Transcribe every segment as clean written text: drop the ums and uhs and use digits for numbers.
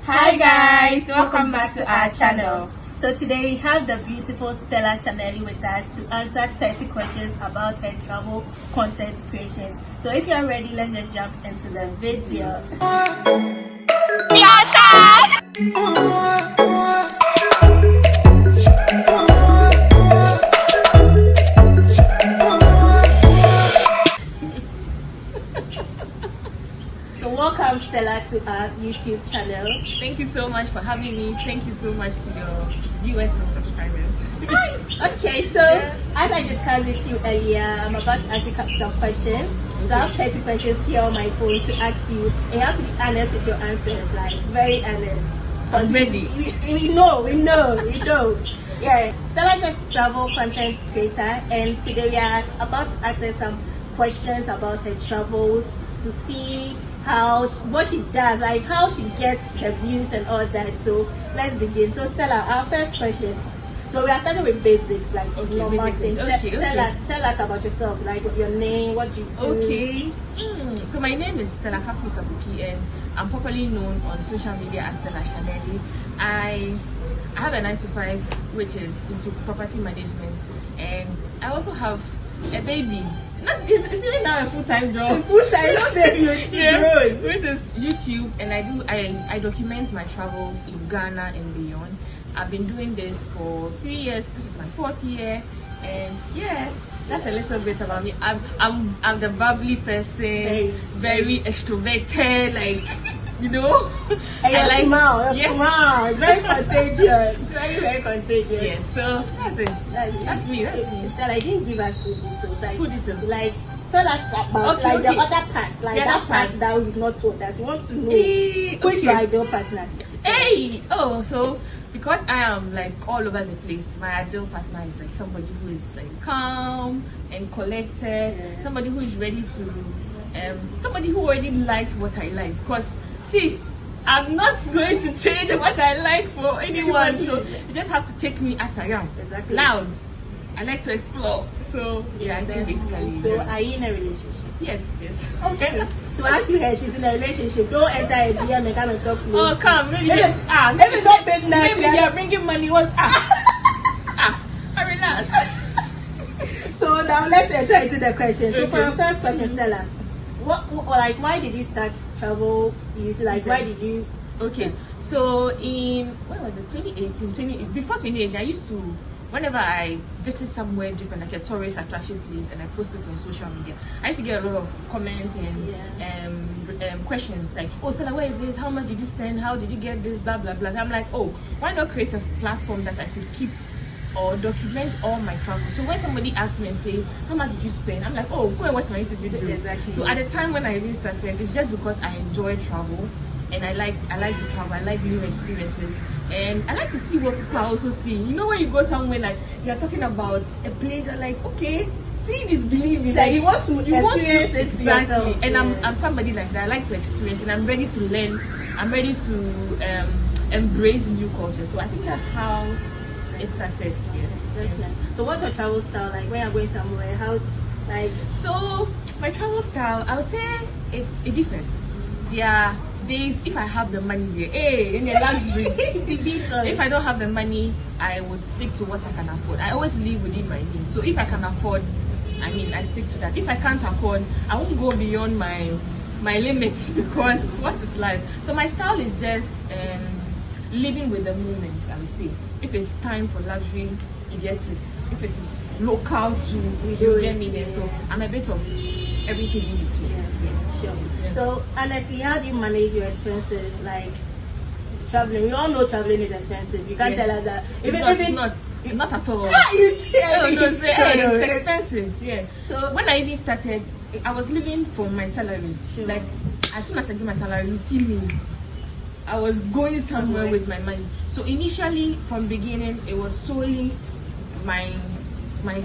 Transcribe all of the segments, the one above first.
Hi guys, welcome back to our channel. So today we have the beautiful Shanelly with us to answer 30 questions about her travel content creation. So if you are ready, let's just jump into the video. So welcome Stella to our YouTube channel. Thank you so much for having me. Thank you so much to your viewers and subscribers. Okay, so as I discussed with you earlier, I'm about to ask you some questions. So I have 30 questions here on my phone to ask you, and you have to be honest with your answers, like very honest. I'm ready. We know. Yeah, Stella's a travel content creator, and today we are about to ask her some questions about her travels to see what she does, like how she gets the views and all that. So let's begin. So Stella, our first question. So we are starting with basics, like normal things. Tell us about yourself, like your name, what you do. Okay. So my name is Stella Sabuki, and I'm popularly known on social media as Shanelly. I have a 9-to-5 which is into property management, and I also have a baby. It's even now a full-time job. Full-time, not baby, which is YouTube, and I document my travels in Ghana and beyond. I've been doing this for 3 years. This is my 4th year, and yeah, that's a little bit about me. I'm the bubbly person, very extroverted, like you know. And your smile, smile, it's very contagious. Very contagious. Yes, so that's it. That's me. Stella, I didn't give us food details. Like tell us about the other parts, like that part that we've not told us. We want to know who's your ideal partner. So because I am like all over the place, my ideal partner is like somebody who is like calm and collected, somebody who is ready to, somebody who already likes what I like. Because see, I'm not going to change what I like for anyone, so you just have to take me as I am. Exactly. Loud. I like to explore, so I think basically. So are you in a relationship? Yes. Okay. So as you hear, she's in a relationship. Don't enter a DM and kind of talk. Oh come, maybe not business. Maybe they're bringing money. What? Relax. So now let's enter into the question. So for your first question, Stella, why did you start travel? Why did you? Okay. So in when was it? 2018. Before 2018, I used to. Whenever I visit somewhere different, like a tourist attraction place, and I post it on social media, I used to get a lot of comments and questions like, "Oh, Stella, where is this? How much did you spend? How did you get this? Blah blah blah." I'm like, "Oh, why not create a platform that I could keep or document all my travels?" So when somebody asks me and says, "How much did you spend?" I'm like, "Oh, go and watch my YouTube video." Exactly. So at the time when I really started, it's just because I enjoy travel. And I like to travel. I like new experiences, and I like to see what people are also seeing. You know, when you go somewhere, like you are talking about a place, you're like, okay, seeing is believing. Like you want to experience it exactly. yourself. And I'm somebody like that. I like to experience, and I'm ready to learn. I'm ready to embrace new culture. So I think that's how it started. Yes. So what's your travel style like when you're going somewhere? So my travel style, I would say it differs. There are days if I have the money in a luxury. If I don't have the money, I would stick to what I can afford. I always live within my means. So if I can afford, I stick to that. If I can't afford, I won't go beyond my limits because what is life? So my style is just living with the moment, I would say. If it's time for luxury, you get it. If it is local you get me there. So I'm a bit of everything in between. Sure. Yeah. So honestly, how do you manage your expenses? Like traveling, we all know traveling is expensive. You can't tell us that. It's not at all. It's expensive. Yeah. So when I even started, I was living for my salary. Sure. Like as soon as I get my salary, you see me. I was going somewhere with my money. So initially, from beginning, it was solely my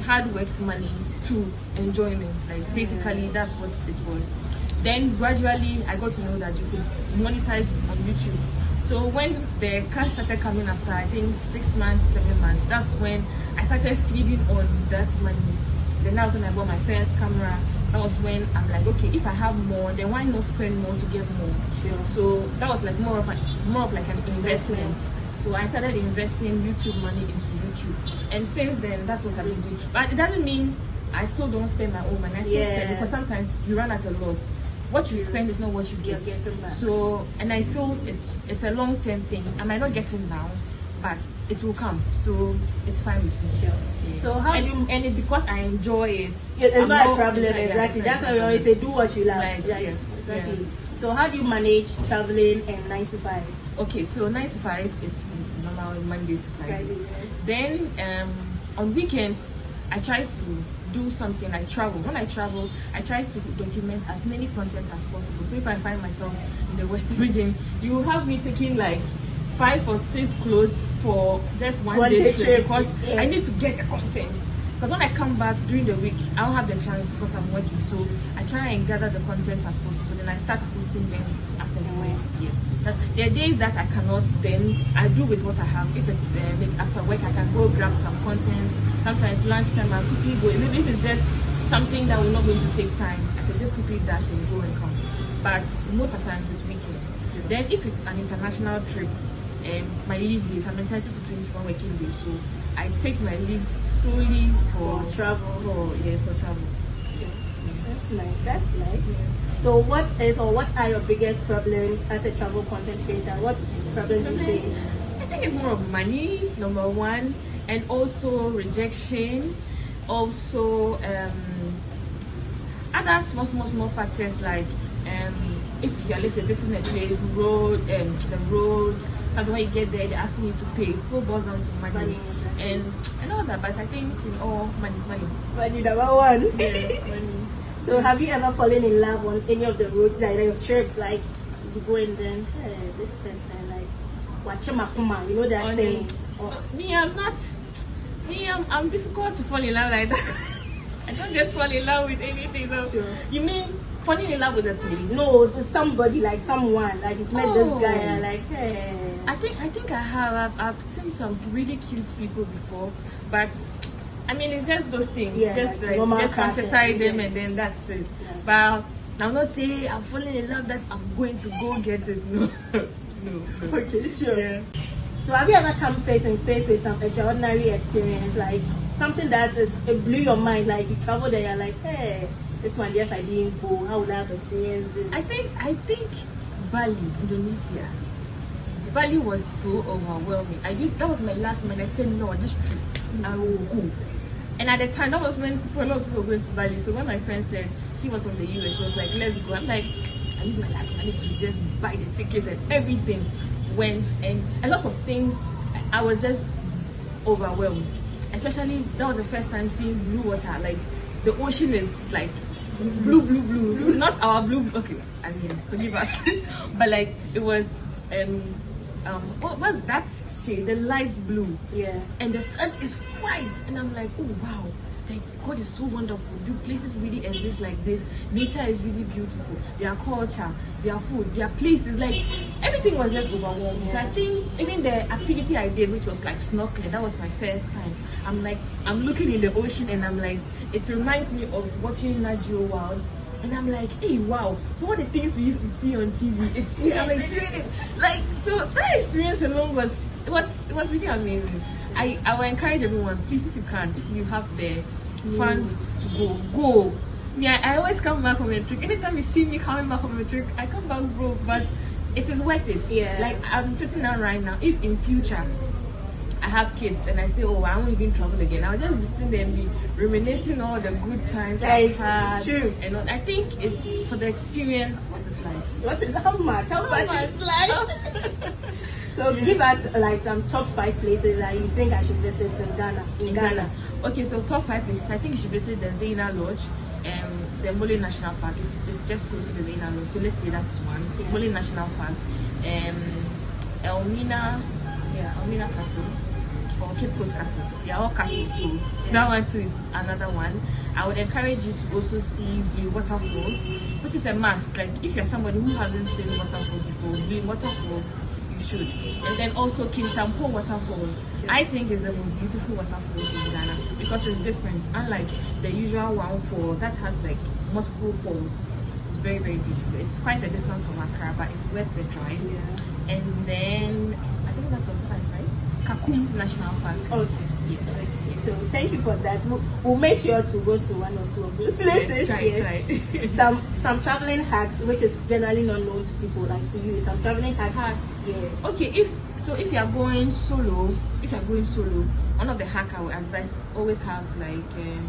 hard work's money to enjoyment. Like basically, that's what it was. Then gradually I got to know that you could monetize on YouTube. So when the cash started coming after I think 6 months, 7 months, that's when I started feeding on that money. Then that's when I bought my first camera. that was when I'm like, okay, if I have more, then why not spend more to get more? Sure. So that was like more of like an investment. So I started investing YouTube money into YouTube, and since then that's what I've been doing. But it doesn't mean I still don't spend my own money. I still spend, because sometimes you run at a loss. What you spend is not what you get. So, and I feel it's a long-term thing. I might not get it now, but it will come. So it's fine with me. Sure. Yeah. So how do you? And because I enjoy it, It's not a problem. Exactly. That's why we always say do what you love. Like, exactly. Yeah. So how do you manage traveling and 9 to 5? Okay, so 9 to 5 is normal, Monday to Friday. Yeah. Then on weekends, I try to do something like travel. When I travel, I try to document as many content as possible. So if I find myself in the Western region, you will have me taking like 5 or 6 clothes for just one day trip, because I need to get the content. Because when I come back during the week, I don't have the chance because I'm working. So I try and gather the content as possible, and I start posting them as and when. Yes. There are days that I cannot, then I do with what I have. If it's maybe after work, I can go grab some content. Sometimes lunchtime, I'll quickly go. Maybe if it's just something that will not going to take time, I can just quickly dash and go and come. But most of the times it's weekends. Then if it's an international trip, my leave days, I'm entitled to 21 working days. So I take my leave solely for travel. For travel. Yes. That's nice. That's nice. Yeah. So what are your biggest problems as a travel content creator? What problems do you face? I think it's more of money, number one, and also rejection, also other small factors like if you are listening, this is a place, road, the road. Sometimes when you get there, they're asking you to pay. It so boils down to money. And all that. But I think in all money. Money number one. Yeah, money. So have you ever fallen in love on any of the road, like your trips, like you go and then, hey, this person, like, wachimakuma, you know that thing? I'm difficult to fall in love like that. I don't just fall in love with anything. So. Sure. You mean falling in love with a place? No, with somebody, like someone, like you've met this guy and like, hey. I think I have. I've seen some really cute people before, but I mean, it's just those things. Just fantasize them and then that's it. Yeah. But I'm not saying I'm falling in love that I'm going to go get it. No. No. Okay, sure. Yeah. So have you ever come face to face with some extraordinary experience, like something that it blew your mind, like you traveled and you're like, hey, this one, yes, I didn't go. How would I have experienced this? I think Bali, Indonesia. Bali was so overwhelming. That was my last moment. I said no, this trip I will go. And at the time, that was when a lot of people were going to Bali. So when my friend said she was from the US, she was like, let's go. I'm like, I used my last money to just buy the tickets and everything. Went, and a lot of things, I was just overwhelmed. Especially, that was the first time seeing blue water. Like, the ocean is like blue. Not our blue, okay, I mean, forgive us. But like, it was, what was that shade? The light blue. Yeah. And the sun is white. And I'm like, oh wow, like God is so wonderful. Do places really exist like this? Nature is really beautiful. Their culture, their food, their places, like everything was just overwhelming. Yeah. So I think even the activity I did, which was like snorkeling, that was my first time. I'm looking in the ocean and I'm like, it reminds me of watching Nat Geo Wild. And I'm like, hey, wow. So what the things we used to see on TV, it's like, so that experience alone was really amazing. I will encourage everyone, please, if you can, if you have the funds to go. Yeah, I always come back from a trip. Anytime you see me coming back from a trip, I come back broke, but it is worth it. Yeah. Like I'm sitting down right now. If in future I have kids and I say, oh, I won't even travel again, I'll just be sitting there and be reminiscing all the good times I've had. True. And I think it's for the experience. What is life? How much is life? So give us like some top 5 places that you think I should visit in Ghana. Ghana. Okay, so top 5 places. I think you should visit the Zaina Lodge. The Mole National Park is just close to the Zaina Lodge. So let's say that's one. Yeah. Mole National Park. Elmina Castle. Or Cape Coast Castle. They are all castles, so that one too is another one. I would encourage you to also see Blue Waterfalls, which is a must. Like if you're somebody who hasn't seen waterfalls before, Blue Waterfalls, you should. And then also Kintampo Waterfalls. I think is the most beautiful waterfalls in Ghana because it's different, unlike the usual one that has like multiple falls. It's very, very beautiful. It's quite a distance from Accra, but it's worth the drive. Yeah. And then I think that's also fine, right? Kakum National Park. Okay. Yes. Okay. Yes. So thank you for that. We'll make sure to go to one or two of those places. Try. Some traveling hacks, which is generally not known to people, like to you. Some traveling hacks. Yeah. Okay. If you are going solo, one of the hack I would advise is always have like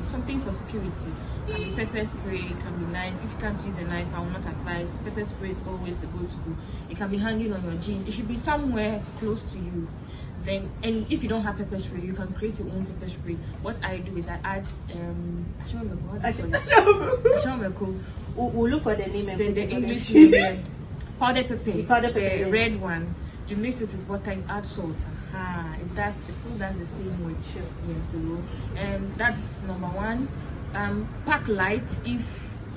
something for security. Can be pepper spray, can be knife. If you can't use a knife, I will not advise. Pepper spray is always a go-to. It can be hanging on your jeans. It should be somewhere close to you. Then, and if you don't have pepper spray, you can create your own pepper spray. What I do is I add We'll look for the name and the put it on English the name. Powdered pepper. The powdered pepper, the yes. red one. You mix it with water, you add salt. It still does the same way. Sure. Yeah, so that's number one. Pack light if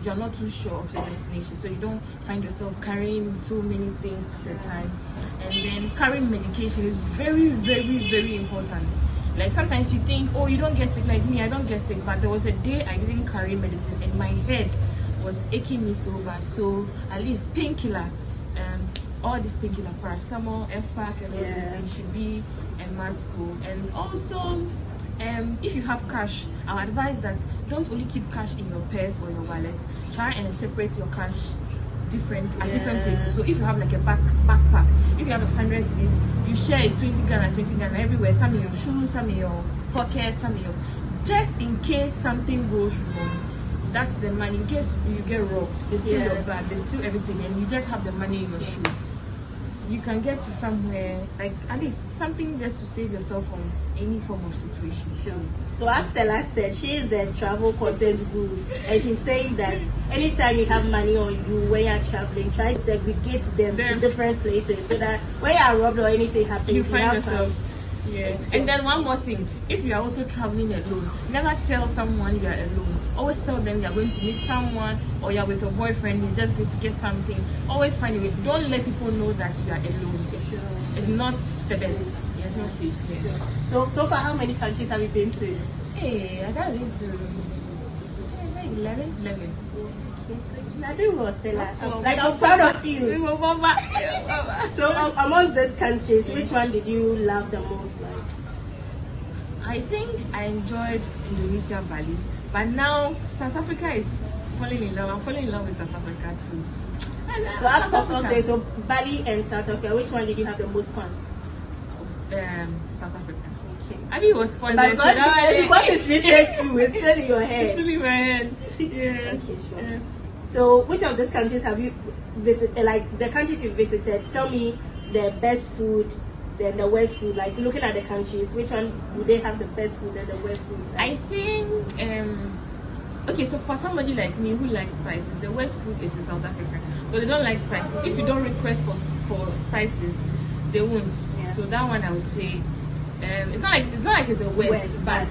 you're not too sure of your destination, so you don't find yourself carrying so many things at a time. And then carrying medication is very, very, very important. Like sometimes you think, oh, you don't get sick. Like me, I don't get sick, but there was a day I didn't carry medicine and my head was aching me so bad. So at least painkiller, all this painkiller, paracetamol, F-pack, and all these things should be a must go. And also, if you have cash, I'll advise that don't only keep cash in your purse or your wallet. Try and separate your cash at different places. So if you have like a backpack, if you have 100 cedis, you share it 20 Ghana, 20 Ghana everywhere. Some in your shoes, some in your pocket, some in your, just in case something goes wrong. That's the money. In case you get robbed, they steal your bag, they steal everything, and you just have the money in your shoe. You can get to somewhere, like at least something just to save yourself from any form of situation. So as Stella said, she is the travel content guru, and she's saying that anytime you have money on you when you're traveling, try to segregate them to different places so that when you're robbed or anything happens, you find yourself. Yeah. And then one more thing, if you are also traveling alone, never tell someone you are alone. Always tell them you are going to meet someone, or you are with your boyfriend, he's just going to get something. Always find a way. Don't let people know that you are alone. It's not the best. Yeah, it's not safe. Yeah. So far, how many countries have you been to? Hey, I got into 11. I do well, Stella. Like, I'm proud of you. So amongst these countries, which one did you love the most? Like, I think I enjoyed Indonesia, Bali, but now South Africa is falling in love. I'm falling in love with South Africa too. So as Africa. So Bali and South Africa, which one did you have the most fun? South Africa. Okay. I mean, it was fun. But because it's recent too, it's still in your head. It's still in my head. Yeah. Okay, sure. So which of these countries have you visited? Like the countries you visited, tell me the best food, then the worst food. Like looking at the countries, which one would they have the best food and the worst food? I think okay, so for somebody like me who likes spices, the worst food is in South Africa. But they don't like spices. If you don't request for spices, they won't. Yeah. So that one I would say it's not like it's the worst, but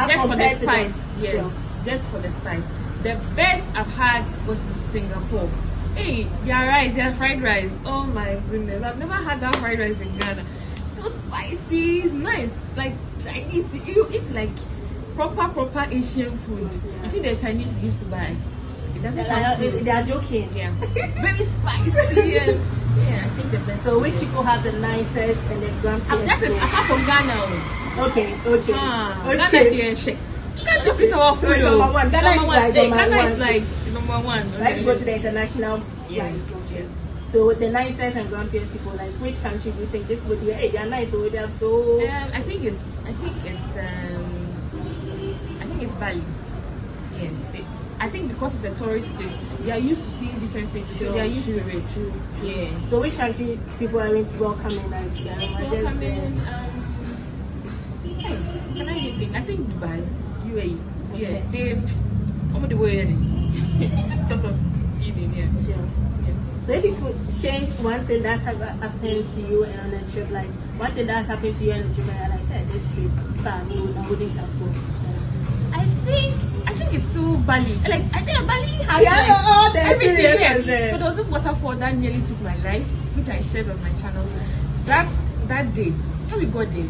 just for the spice. Yes, sure. Just for the spice. The best I've had was in Singapore. Hey, they are right, they are fried rice. Oh my goodness, I've never had that fried rice in Ghana. So spicy, nice, like Chinese. It's like proper Asian food. You see the Chinese we used to buy. It doesn't they are joking. Yeah, very spicy. Yeah, I think the best. So which people have the nicest and the grandparents? That is apart from Ghana. Okay. Ghana, shake. You can't joke it about food. So number one. Ghana is like number one. Like to go to the international. Yeah. So the nicest and grandparents people, like which country do you think this would be? Hey, they are nice, so they are so. I think it's Bali. Yeah. I think because it's a tourist place, they are used to seeing different faces, so they are used to it. True. Yeah. So which country people are going to welcome? Like welcoming. Can I even think? I think Dubai, UAE. Okay. Yeah. They the way sort of feeling. Yeah. Sure. Yeah. So if you could change one thing that's happened to you on a trip, like one thing that's happened to you on a trip, and you're like, hey, this trip, I wouldn't have gone. I think it's still Bali. Like I think Bali has all the everything. Yes. There. So there was this waterfall that nearly took my life, which I shared on my channel. That day, when we got there,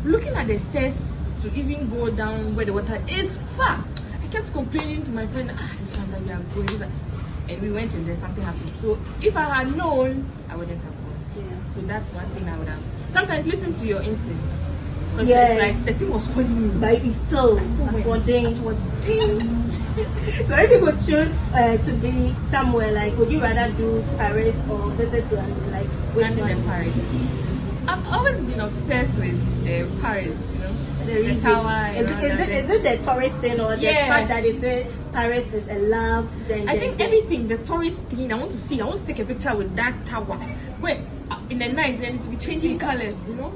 looking at the stairs to even go down where the water is far. I kept complaining to my friend, this time that we are going, and we went and then something happened. So if I had known, I wouldn't have gone. Yeah. So that's one thing I would have. Sometimes listen to your instincts. Because it's like the thing was calling me. But it's still one thing. So if you could choose to be somewhere, like, would you rather do Paris or visit London? Like, which one? London and Paris. I've always been obsessed with Paris, you know. The tower. Is it the tourist thing or the fact that they say Paris is a love? I think everything, the tourist thing, I want to take a picture with that tower. Wait, in the night, then it's be changing colors, you know.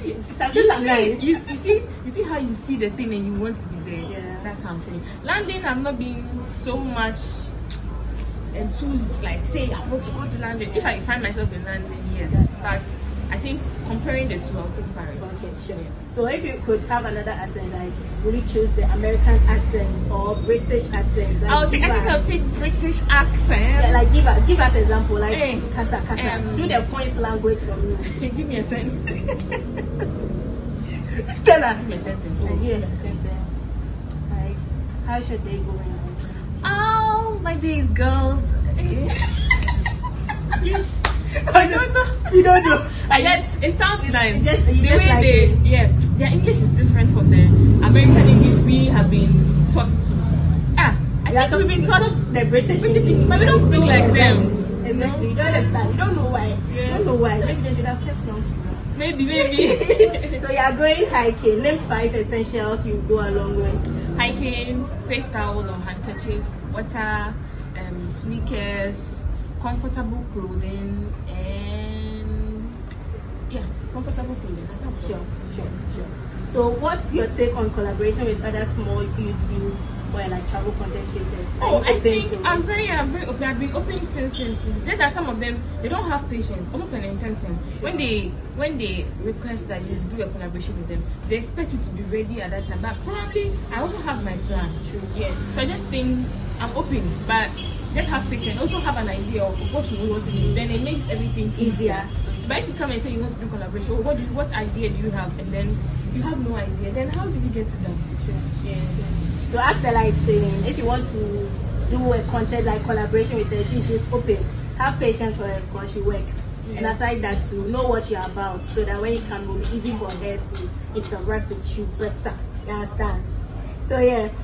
You see how you see the thing and you want to be there. Yeah. That's how I'm feeling. London, I'm not being so much enthused, like say I want to go to London. If I find myself in London, yes. But I think comparing the two, I'll take Paris. Okay, sure. Yeah. So if you could have another accent, like, would you choose the American accent or British accent? Like, I think I'll take British accent. Yeah, like give us example, like Kasa. Do the points language from you. Give me a sentence. Stella. Give me a sentence. Give me a sentence. Like, how's your day going? Oh, my day is good. Yes. I don't know. You don't know. It sounds nice. Just, the way their English is different from the American English we have been taught to. I think we've been taught the British English, but we don't speak like them. Exactly. You don't understand. You don't know why. Yeah. You don't know why. Maybe they should have kept long. Maybe. So you are going hiking. Name 5 essentials you go along with. Hiking, face towel or handkerchief, water, sneakers, comfortable clothing, and comfortable clothing. Sure. So what's your take on collaborating with other small YouTube or like travel content creators? I think I'm very open. I've been open since. There are some of them, they don't have patience. I'm open and intent. When they request that you do a collaboration with them, they expect you to be ready at that time. But probably I also have my plan. True. Yeah. So I just think I'm open, but just have patience. Also have an idea of what you want to do. Then it makes everything easier. But if you come and say you want to do collaboration, what idea do you have? And then you have no idea. Then how do we get it done? Sure. Yeah. Sure. So as Stella is saying, if you want to do a content like collaboration with her, she's open. Have patience for her because she works. Yeah. And aside that, to know what you're about, so that when you come, it will be easy for her to interact with you better. You understand? So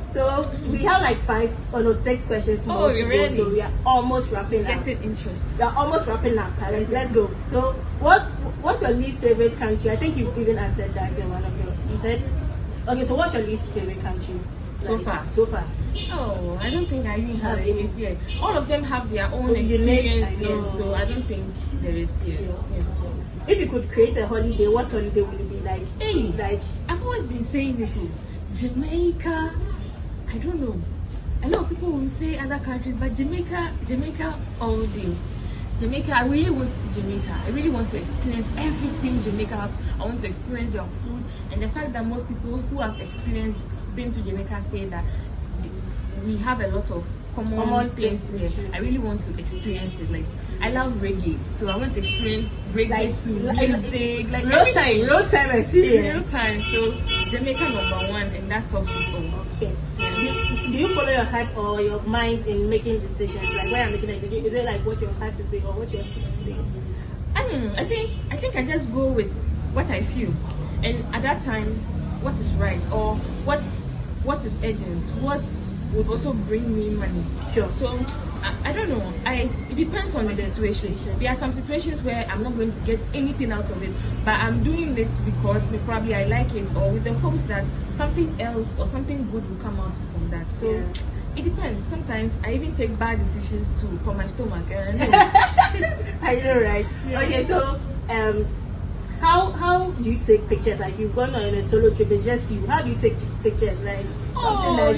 so we have like 6 questions more to go. So we are almost wrapping up. Getting interesting. We are almost wrapping up. Let's go. So what's your least favorite country? I think you've even answered that in one of your. You said, okay. So what's your least favorite country? So far. Oh, I don't think I even have any here. All of them have their own experience here, so I don't think there is here. Sure. Yeah. So, if you could create a holiday, what holiday would it be like? I've always been saying this. Jamaica, I don't know. A lot of people will say other countries, but Jamaica all day. Jamaica, I really want to see Jamaica. I really want to experience everything Jamaica has. I want to experience their food, and the fact that most people who have been to Jamaica say that we have a lot of common things here. I really want to experience it. Like, I love reggae, so I want to experience reggae music, like real time experience. Real time. So Jamaica #1, and that tops it all. Okay. Yeah. Do you follow your heart or your mind in making decisions? Like when I'm making a decision, is it like what your heart is saying or what your spirit is saying? I think I just go with what I feel, and at that time, what is right or what is urgent, what would also bring me money. Sure. So I don't know. It depends on the situation. There are some situations where I'm not going to get anything out of it, but I'm doing it because probably I like it, or with the hopes that something else or something good will come out from that. So it depends. Sometimes I even take bad decisions too for my stomach. I know, right? Yeah. Okay, so how do you take pictures? Like, you've gone on a solo trip, it's just you. How do you take pictures? Like,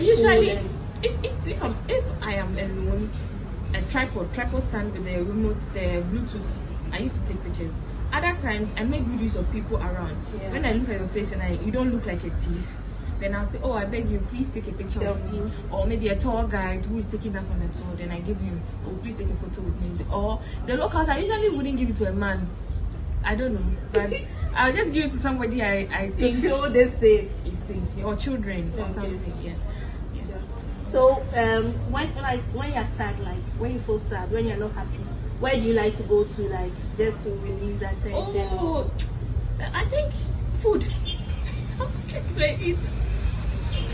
usually if I am alone, a tripod stand with the remote, the Bluetooth, I used to take pictures. Other times I make videos of people around. When I look at your face and you don't look like a thief, then I'll say, oh, I beg you, please take a picture of me. Or maybe a tour guide who is taking us on a tour, then I give him, oh, please take a photo with me. Or the locals, I usually wouldn't give it to a man. I don't know, but I'll just give it to somebody I think you feel this safe. It's safe, or children or something. Yeah. So when you're sad, like when you feel sad, when you're not happy, where do you like to go to, like just to release that tension? Oh, I think food. Just like it.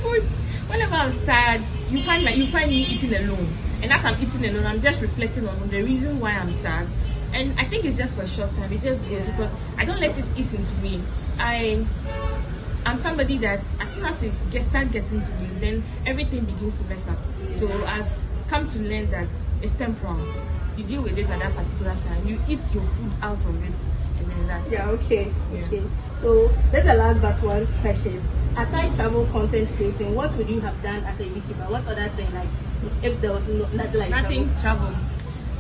Food. Whenever I'm sad, you find me eating alone, and as I'm eating alone, I'm just reflecting on the reason why I'm sad. And I think it's just for a short time. It just goes because I don't let it eat into me. I'm somebody that as soon as it start getting to me, then everything begins to mess up. So I've come to learn that it's temporal. You deal with it at that particular time. You eat your food out of it, and then that's it. Okay. So there's a last but one question. Aside travel content creating, what would you have done as a YouTuber? What other thing, like if there was nothing like travel?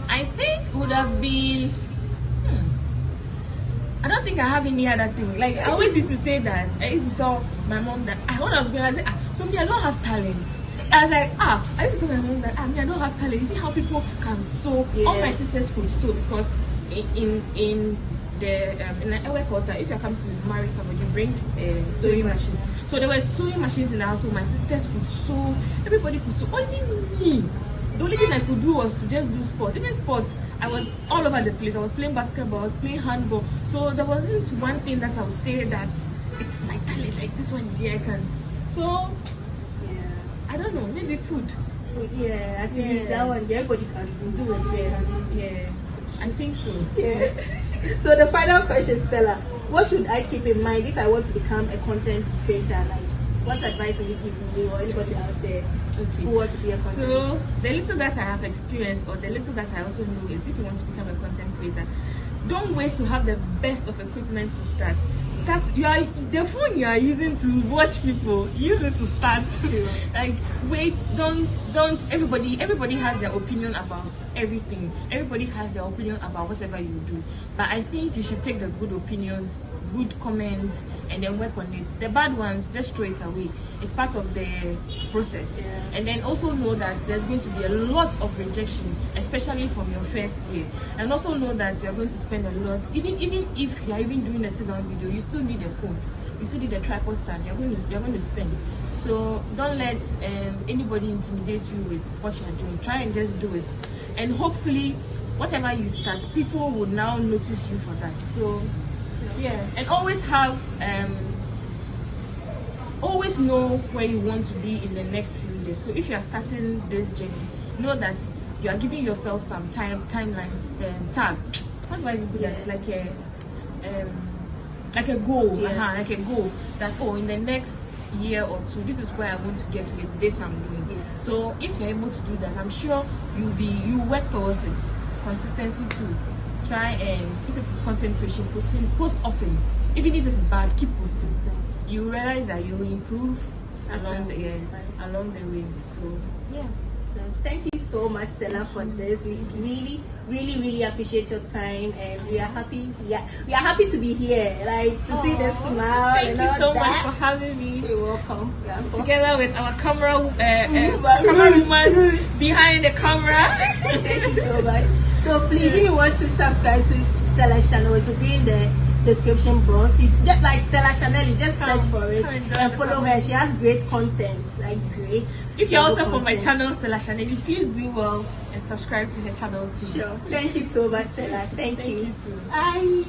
I think it would have been. I don't think I have any other thing. Like I always used to say that. I used to tell my mom that when I was growing up, I said, so me, I don't have talent. I was like, I used to tell my mom that me, I don't have talent. You see how people can sew? All my sisters could sew because in the Ewe culture, if you come to marry somebody, you bring a sewing machine. So there were sewing machines in the house, so my sisters could sew, everybody could sew, only me. The only thing I could do was to just do sports. Even sports, I was all over the place. I was playing basketball, I was playing handball. So there wasn't one thing that I would say that it's my talent, like this one dear I can. So I don't know, maybe food. At least that one everybody can do it. Yeah. I think so. Yeah. So the final question, Stella, what should I keep in mind if I want to become a content creator? Like, what advice will you give me or anybody out there who wants to be a content creator? So the little that I have experienced, or the little that I also know, is if you want to become a content creator, don't wait to have the best of equipment to start. The phone you are using to watch people, use it to start. Like wait, don't everybody has their opinion about everything. Everybody has their opinion about whatever you do. But I think you should take the good opinions, good comments, and then work on it. The bad ones, just throw it away. It's part of the process. And then also know that there's going to be a lot of rejection, especially from your first year. And also know that you're going to spend a lot, even if you're even doing a sit-down video, you still need a phone, you still need a tripod stand, you're going to spend. So don't let anybody intimidate you with what you're doing. Try and just do it, and hopefully whatever you start, people will now notice you for that. So and always have always know where you want to be in the next few years. So if you are starting this journey, know that you are giving yourself some timeline tag. How do I put that? Like a goal, like a goal that in the next year or two, this is where I want to get with this I'm doing. So if you're able to do that, I'm sure you work towards it. Consistency too. Try and if it is content creation, post often. Even if it is bad, keep posting. You realize that you will improve along the way. So So thank you so much, Stella, for this. We really appreciate your time, and we are happy. We are happy to be here, like to see the smile. Thank you so much for having me. You're welcome. Together with our camerawoman behind the camera. Thank you so much. So please, if you want to subscribe to Stella's channel, it will be in the description box. You just like Stella Shanelly, just search for it and follow her. She has great content, like great. If you're also from my channel, Stella Shanelly, please do well and subscribe to her channel too. Sure. Thank you so much, Stella. Thank you. You too. Bye.